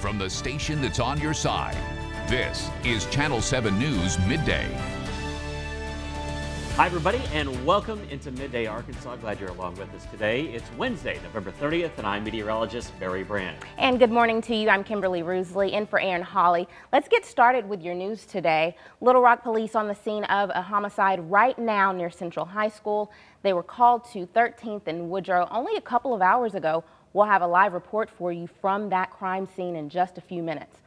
from the station that's on your side. This is Channel 7 News Midday. Hi, everybody, and welcome into Midday Arkansas. Glad you're along with us today. It's Wednesday, November 30th, and I'm meteorologist Barry Brand. And good morning to you. I'm Kimberly Midday, in for Aaron Hawley. Let's get started with your news today. Little Rock police on the scene of a homicide right now near Central High School. They were called to 13th and Woodrow only a couple of hours ago. We'll have a live report for you from that crime scene in just a few minutes.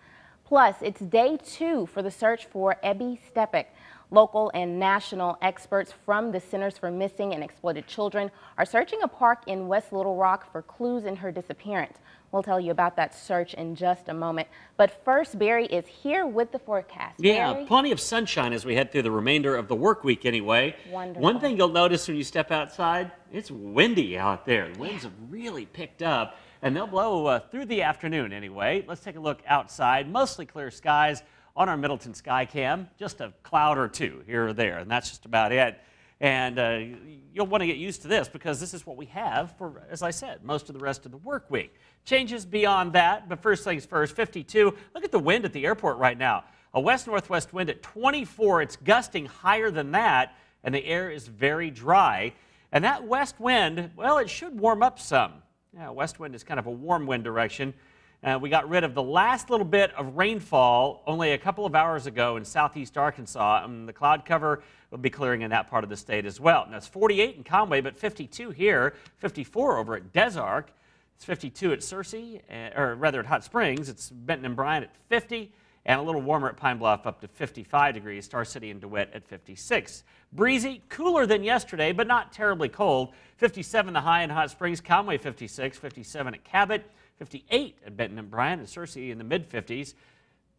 Plus, it's day 2 for the search for Ebby Stepek. Local and national experts from the Centers for Missing and Exploited Children are searching a park in West Little Rock for clues in her disappearance. We'll tell you about that search in just a moment. But first, Barry is here with the forecast. Yeah, Barry? Plenty of sunshine as we head through the remainder of the work week anyway. Wonderful. One thing you'll notice when you step outside, it's windy out there. The winds have really picked up, and they'll blow through the afternoon anyway. Let's take a look outside. Mostly clear skies on our Middleton sky cam, just a cloud or two here or there, and that's just about it. And you'll want to get used to this because this is what we have for, as I said, most of the rest of the work week. Changes beyond that, but first things first, 52. Look at the wind at the airport right now. A west-northwest wind at 24. It's gusting higher than that, and the air is very dry. And that west wind, well, it should warm up some. Yeah, west wind is kind of a warm wind direction. We got rid of the last little bit of rainfall only a couple of hours ago in southeast Arkansas, and the cloud cover will be clearing in that part of the state as well. Now, it's 48 in Conway, but 52 here, 54 over at Des Arc. It's 52 at Searcy, or rather at Hot Springs. It's Benton and Bryan at 50, and a little warmer at Pine Bluff up to 55 degrees. Star City and DeWitt at 56. Breezy, cooler than yesterday, but not terribly cold. 57 the high in Hot Springs, Conway 56, 57 at Cabot, 58 at Benton and Bryan, and Searcy in the mid-50s.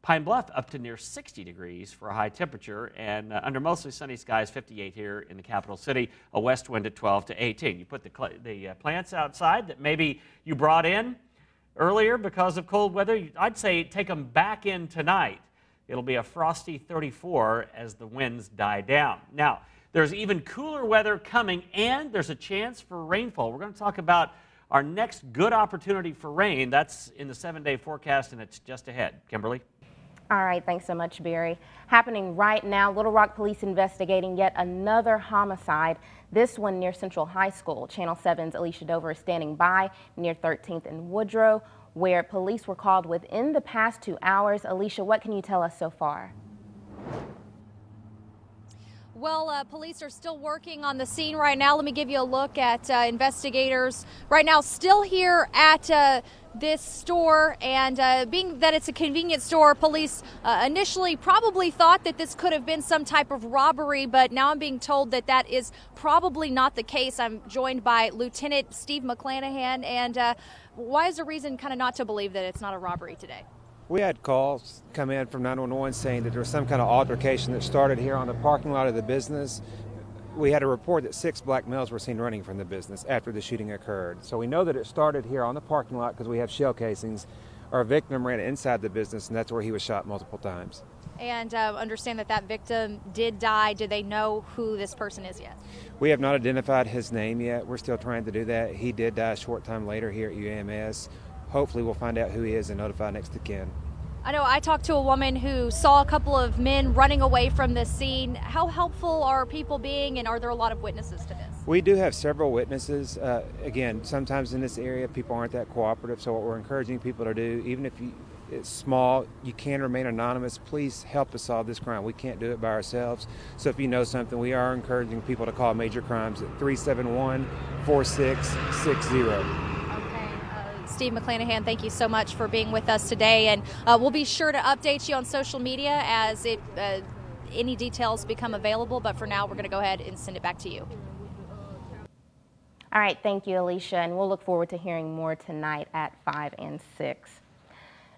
Pine Bluff up to near 60 degrees for a high temperature, and under mostly sunny skies, 58 here in the capital city, a west wind at 12 to 18. You put the plants outside that maybe you brought in earlier because of cold weather. I'd say take them back in tonight. It'll be a frosty 34 as the winds die down. Now, there's even cooler weather coming, and there's a chance for rainfall. We're going to talk about our next good opportunity for rain. That's in the 7-day forecast, and it's just ahead. Kimberly? All right, thanks so much, Barry. Happening right now, Little Rock police investigating yet another homicide, this one near Central High School. Channel 7's Alicia Dover is standing by near 13th and Woodrow, where police were called within the past 2 hours. Alicia, what can you tell us so far? Well, police are still working on the scene right now. Let me give you a look at investigators right now still here at this store, and being that it's a convenience store, police initially probably thought that this could have been some type of robbery, but now I'm being told that that is probably not the case. I'm joined by Lieutenant Steve McClanahan, and why is the reason kind of not to believe that it's not a robbery today? We had calls come in from 911 saying that there was some kind of altercation that started here on the parking lot of the business. We had a report that 6 black males were seen running from the business after the shooting occurred. So we know that it started here on the parking lot because we have shell casings. Our victim ran inside the business, and that's where he was shot multiple times. And understand that that victim did die. Do they know who this person is yet? We have not identified his name yet. We're still trying to do that. He did die a short time later here at UAMS. Hopefully we'll find out who he is and notify next of kin. I know I talked to a woman who saw a couple of men running away from the scene. How helpful are people being, and are there a lot of witnesses to this? We do have several witnesses. Again, sometimes in this area people aren't that cooperative, so what we're encouraging people to do, even if it's small, you can remain anonymous. Please help us solve this crime. We can't do it by ourselves. So if you know something, we are encouraging people to call Major Crimes at 371-4660. Steve McClanahan, thank you so much for being with us today, and we'll be sure to update you on social media as any details become available, but for now we're going to go ahead and send it back to you. All right, thank you, Alicia, and we'll look forward to hearing more tonight at 5 and 6.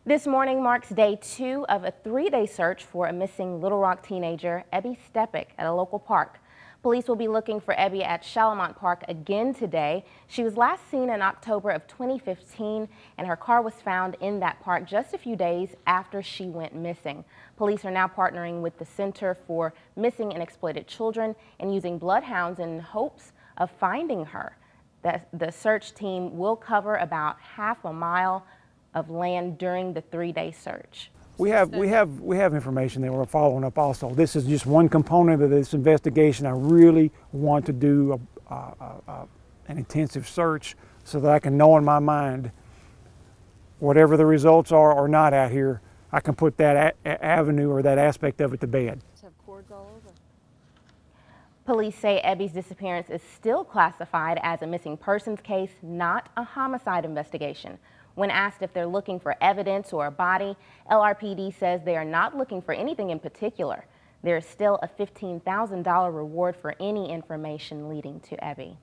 This morning marks day 2 of a 3-day search for a missing Little Rock teenager, Ebby Stepek, at a local park. Police will be looking for Ebby at Shalamont Park again today. She was last seen in October of 2015, and her car was found in that park just a few days after she went missing. Police are now partnering with the Center for Missing and Exploited Children and using bloodhounds in hopes of finding her. The search team will cover about half a mile of land during the 3-day search. We have information that we're following up also. This is just one component of this investigation. I really want to do an intensive search so that I can know in my mind whatever the results are or not out here, I can put that avenue or that aspect of it to bed. Have cords all over. Police say Ebby's disappearance is still classified as a missing persons case, not a homicide investigation. When asked if they're looking for evidence or a body, LRPD says they are not looking for anything in particular. There is still a $15,000 reward for any information leading to Ebby.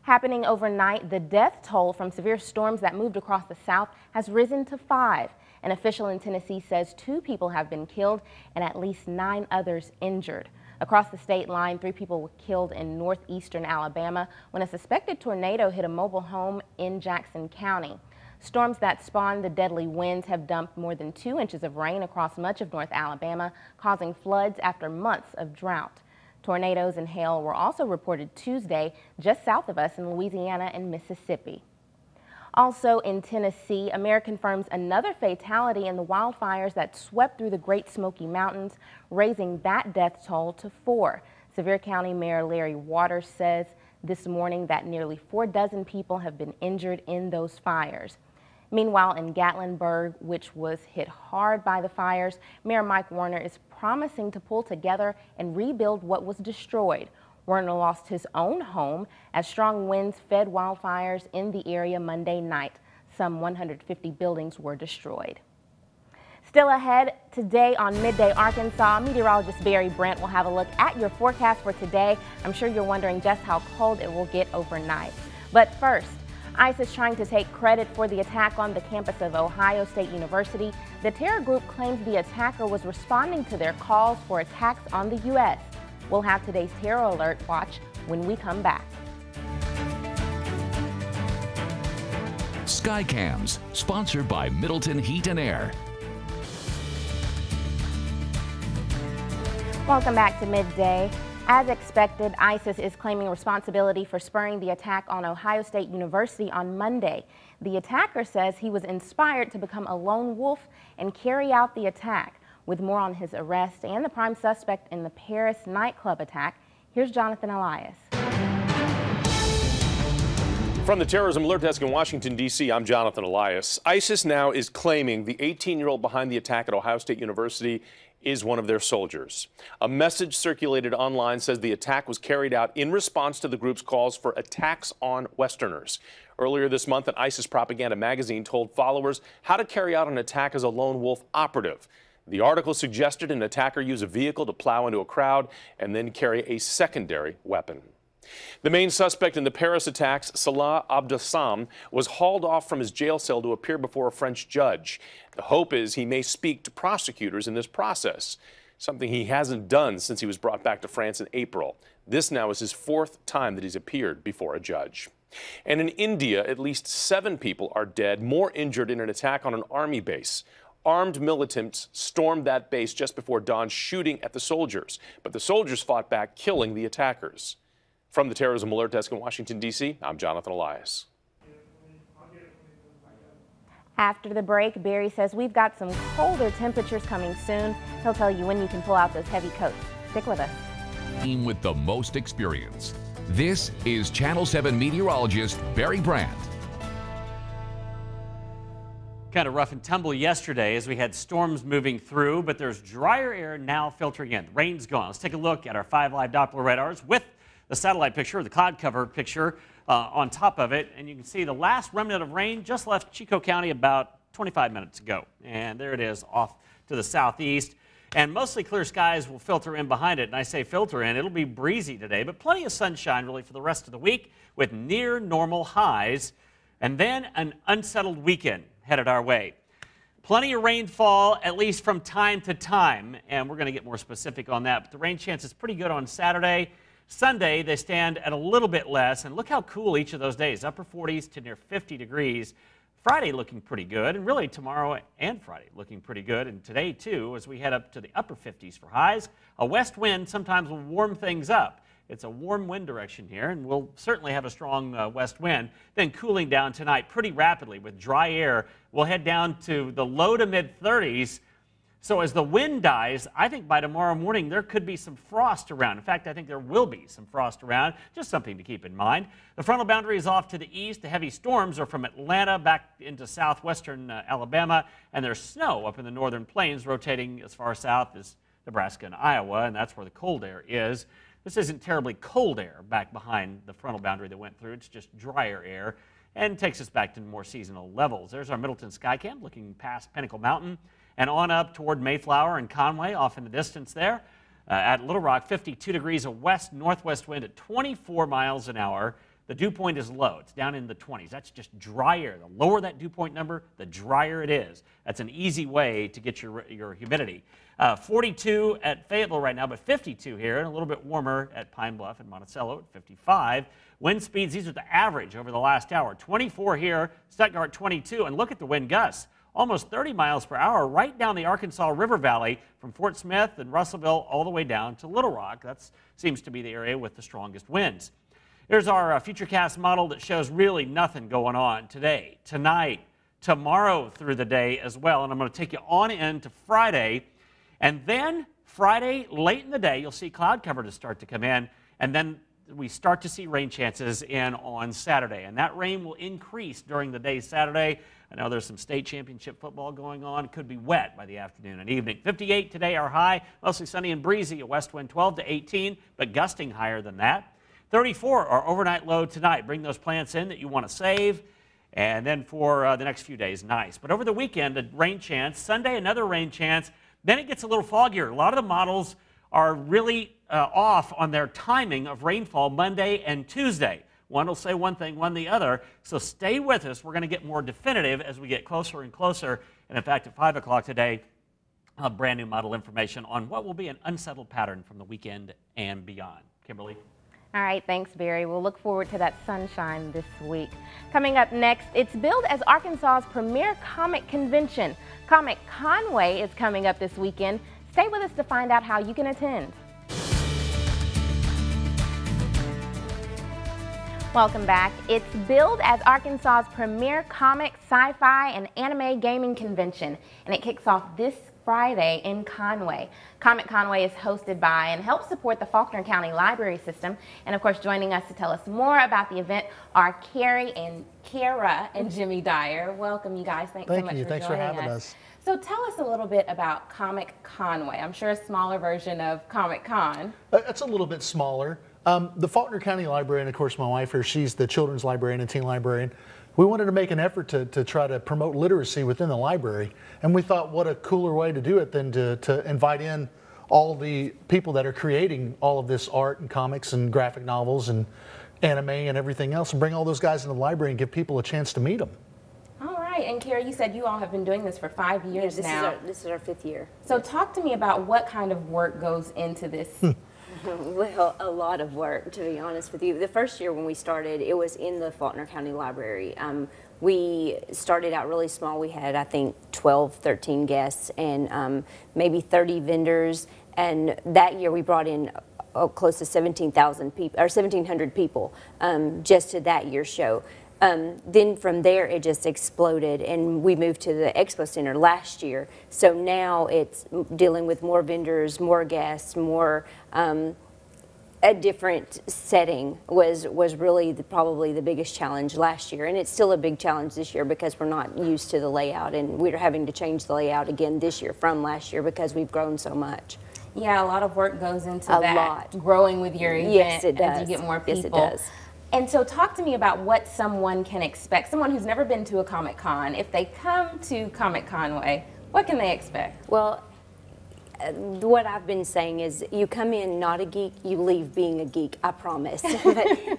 Happening overnight, the death toll from severe storms that moved across the South has risen to 5. An official in Tennessee says 2 people have been killed and at least 9 others injured. Across the state line, 3 people were killed in northeastern Alabama when a suspected tornado hit a mobile home in Jackson County. Storms that spawned the deadly winds have dumped more than 2 inches of rain across much of North Alabama, causing floods after months of drought. Tornadoes and hail were also reported Tuesday just south of us in Louisiana and Mississippi. Also in Tennessee, America confirms another fatality in the wildfires that swept through the Great Smoky Mountains, raising that death toll to 4. Sevier County Mayor Larry Waters says this morning that nearly 4 dozen people have been injured in those fires. Meanwhile, in Gatlinburg, which was hit hard by the fires, Mayor Mike Warner is promising to pull together and rebuild what was destroyed. Warner lost his own home as strong winds fed wildfires in the area Monday night. Some 150 buildings were destroyed. Still ahead today on Midday Arkansas, meteorologist Barry Brandt will have a look at your forecast for today. I'm sure you're wondering just how cold it will get overnight. But first, ICE is trying to take credit for the attack on the campus of Ohio State University. The terror group claims the attacker was responding to their calls for attacks on the U.S. We'll have today's terror alert watch when we come back. Skycams, sponsored by Middleton Heat and Air. Welcome back to Midday. As expected, ISIS is claiming responsibility for spurring the attack on Ohio State University on Monday. The attacker says he was inspired to become a lone wolf and carry out the attack. With more on his arrest and the prime suspect in the Paris nightclub attack, here's Jonathan Elias. From the Terrorism Alert Desk in Washington, D.C., I'm Jonathan Elias. ISIS now is claiming the 18-year-old behind the attack at Ohio State University is one of their soldiers. A message circulated online says the attack was carried out in response to the group's calls for attacks on Westerners. Earlier this month, an ISIS propaganda magazine told followers how to carry out an attack as a lone wolf operative. The article suggested an attacker use a vehicle to plow into a crowd and then carry a secondary weapon. The main suspect in the Paris attacks, Salah Abdeslam, was hauled off from his jail cell to appear before a French judge. The hope is he may speak to prosecutors in this process, something he hasn't done since he was brought back to France in April. This now is his 4th time that he's appeared before a judge. And in India, at least 7 people are dead, more injured in an attack on an army base. Armed militants stormed that base just before dawn, shooting at the soldiers. But the soldiers fought back, killing the attackers. From the Terrorism Alert Desk in Washington, D.C., I'm Jonathan Elias. After the break, Barry says we've got some colder temperatures coming soon. He'll tell you when you can pull out those heavy coats. Stick with us. Team with the most experience. This is Channel 7 meteorologist Barry Brandt. Kind of rough and tumble yesterday as we had storms moving through, but there's drier air now filtering in. The rain's gone. Let's take a look at our 5 live Doppler radars with the satellite picture, the cloud cover picture on top of it. And you can see the last remnant of rain just left Chico County about 25 minutes ago. And there it is off to the southeast. And mostly clear skies will filter in behind it. And I say filter in, it'll be breezy today, but plenty of sunshine really for the rest of the week with near normal highs. And then an unsettled weekend headed our way. Plenty of rainfall, at least from time to time, and we're going to get more specific on that. But the rain chance is pretty good on Saturday. Sunday, they stand at a little bit less, and look how cool each of those days, upper 40s to near 50 degrees. Friday looking pretty good, and really tomorrow and Friday looking pretty good, and today too, as we head up to the upper 50s for highs. A west wind sometimes will warm things up. It's a warm wind direction here, and we'll certainly have a strong west wind. Then cooling down tonight pretty rapidly with dry air. We'll head down to the low to mid 30s. So as the wind dies, I think by tomorrow morning there could be some frost around. In fact, I think there will be some frost around, just something to keep in mind. The frontal boundary is off to the east. The heavy storms are from Atlanta back into southwestern Alabama, and there's snow up in the northern plains rotating as far south as Nebraska and Iowa, and that's where the cold air is. This isn't terribly cold air back behind the frontal boundary that went through. It's just drier air and takes us back to more seasonal levels. There's our Middleton Skycam looking past Pinnacle Mountain and on up toward Mayflower and Conway off in the distance there. At Little Rock, 52 degrees, a west-northwest wind at 24 miles an hour. The dew point is low. It's down in the 20s. That's just dry air. The lower that dew point number, the drier it is. That's an easy way to get your humidity. 42 at Fayetteville right now, but 52 here, and a little bit warmer at Pine Bluff and Monticello at 55. Wind speeds, these are the average over the last hour. 24 here, Stuttgart 22, and look at the wind gusts. Almost 30 miles per hour right down the Arkansas River Valley from Fort Smith and Russellville all the way down to Little Rock. That seems to be the area with the strongest winds. Here's our Futurecast model that shows really nothing going on today, tonight, tomorrow through the day as well. And I'm going to take you on into Friday. And then Friday, late in the day, you'll see cloud cover to start to come in. And then we start to see rain chances in on Saturday. And that rain will increase during the day Saturday. I know there's some state championship football going on. It could be wet by the afternoon and evening. 58 today, our high. Mostly sunny and breezy. A west wind 12 to 18, but gusting higher than that. 34, our overnight low tonight. Bring those plants in that you want to save. And then for the next few days, nice. But over the weekend, a rain chance. Sunday, another rain chance. Then it gets a little foggier. A lot of the models are really off on their timing of rainfall Monday and Tuesday. One will say one thing, one the other. So stay with us. We're going to get more definitive as we get closer and closer. And in fact, at 5 o'clock today, brand new model information on what will be an unsettled pattern from the weekend and beyond. Kimberly? All right, thanks, Barry. We'll look forward to that sunshine this week. Coming up next, it's billed as Arkansas's premier comic convention. Comic Conway is coming up this weekend. Stay with us to find out how you can attend. Welcome back. It's billed as Arkansas's premier comic, sci-fi, and anime gaming convention, and it kicks off this Friday in Conway. Comic Conway is hosted by and helps support the Faulkner County Library System. And of course, joining us to tell us more about the event are Carrie and Kara and Jimmy Dyer. Welcome, you guys. Thanks so much for joining us. Thanks for having us. So tell us a little bit about Comic Conway. I'm sure a smaller version of Comic Con. It's a little bit smaller. The Faulkner County Library, and of course my wife here, she's the children's librarian and teen librarian. We wanted to make an effort to try to promote literacy within the library. And we thought what a cooler way to do it than to invite in all the people that are creating all of this art and comics and graphic novels and anime and everything else, and bring all those guys in the library and give people a chance to meet them. All right, and Kara, you said you all have been doing this for 5 years now. This is our 5th year. So talk to me about what kind of work goes into this. Well, a lot of work, to be honest with you. The first year when we started, it was in the Faulkner County Library. We started out really small. We had, I think, 12, 13 guests and maybe 30 vendors. And that year we brought in close to 17,000 people, or 1,700 people, just to that year's show. Then from there it just exploded, and we moved to the Expo Center last year. So now it's dealing with more vendors, more guests, more a different setting was really probably the biggest challenge last year, and it's still a big challenge this year because we're not used to the layout, and we're having to change the layout again this year from last year because we've grown so much. Yeah, a lot of work goes into that. Growing with your event. Yes, it does. As you get more people. Yes, it does. And so talk to me about what someone can expect. Someone who's never been to a Comic Con, if they come to Comic Conway, what can they expect? Well, what I've been saying is you come in not a geek, you leave being a geek, I promise.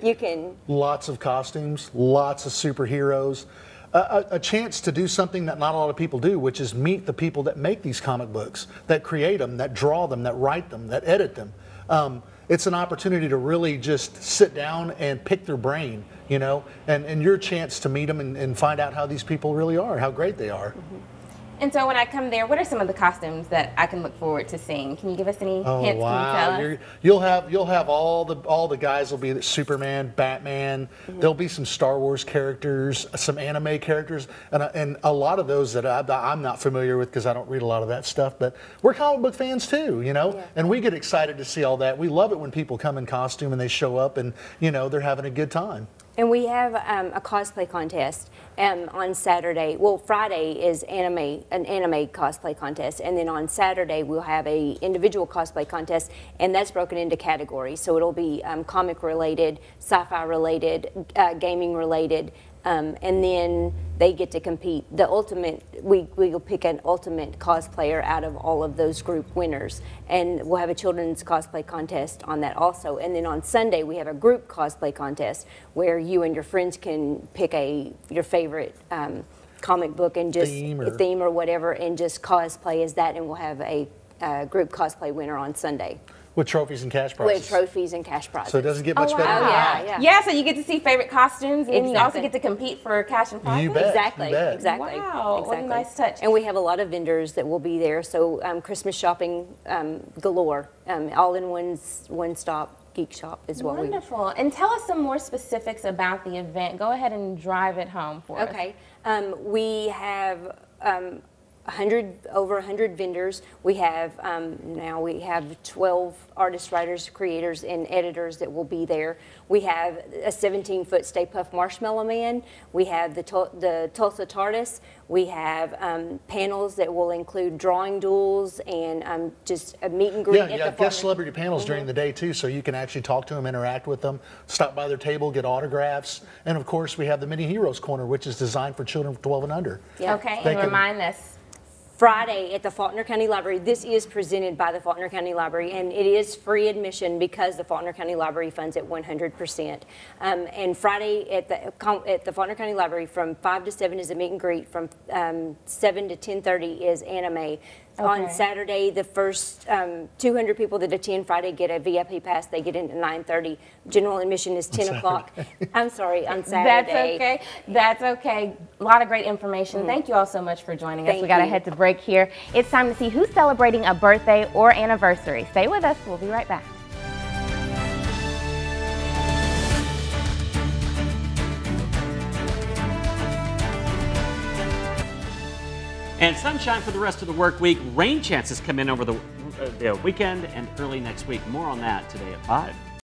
You can. Lots of costumes, lots of superheroes, a chance to do something that not a lot of people do, which is meet the people that make these comic books, that create them, that draw them, that write them, that edit them. It's an opportunity to really just sit down and pick their brain, and your chance to meet them and find out how these people really are, how great they are. Mm-hmm. And so when I come there, what are some of the costumes that I can look forward to seeing? Can you give us any Oh hints? wow! Can you tell us? You'll have all the guys will be Superman, Batman. There'll be some Star Wars characters, some anime characters, and a lot of those that I'm not familiar with because I don't read a lot of that stuff. But we're comic book fans too, you know, and we get excited to see all that. We love it when people come in costume and they show up and they're having a good time. And we have a cosplay contest on Saturday. Well, Friday is an anime cosplay contest, and then on Saturday we'll have a individual cosplay contest, and that's broken into categories. So it'll be comic related, sci-fi related, gaming related, and then they get to compete. The ultimate, we'll pick an ultimate cosplayer out of all of those group winners, and we'll have a children's cosplay contest on that also. And then on Sunday we have a group cosplay contest where you and your friends can pick your favorite comic book and just theme or whatever, and just cosplay as that, and we'll have a group cosplay winner on Sunday. With trophies and cash prizes. With trophies and cash prizes. So it doesn't get much better than that. Yeah, so you get to see favorite costumes, and you also get to compete for cash and prizes. You bet. Exactly. You bet. Exactly. Wow, what a nice touch. And we have a lot of vendors that will be there. So Christmas shopping galore. All in one stop geek shop is what we. Wonderful. And tell us some more specifics about the event. Go ahead and drive it home for us. Okay. We have over 100 vendors. We have now we have 12 artists, writers, creators, and editors that will be there. We have a 17-foot Stay Puft Marshmallow Man. We have the Tulsa TARDIS. We have panels that will include drawing duels and just a meet and greet. Yeah, guest celebrity panels during the day too, so you can actually talk to them, interact with them, stop by their table, get autographs, and of course we have the Mini Heroes Corner, which is designed for children from 12 and under. Yeah. Okay, and remind us. Friday at the Faulkner County Library. This is presented by the Faulkner County Library, and it is free admission because the Faulkner County Library funds it 100%. And Friday at the Faulkner County Library from 5 to 7 is a meet and greet. From 7 to 10:30 is anime. Okay. On Saturday, the first 200 people that attend Friday get a VIP pass. They get in at 9:30. General admission is 10 o'clock. I'm sorry, on Saturday. That's okay. That's okay. A lot of great information. Thank you all so much for joining us. We got to head to break here. It's time to see who's celebrating a birthday or anniversary. Stay with us. We'll be right back. And sunshine for the rest of the work week. Rain chances come in over the weekend and early next week. More on that today at 5.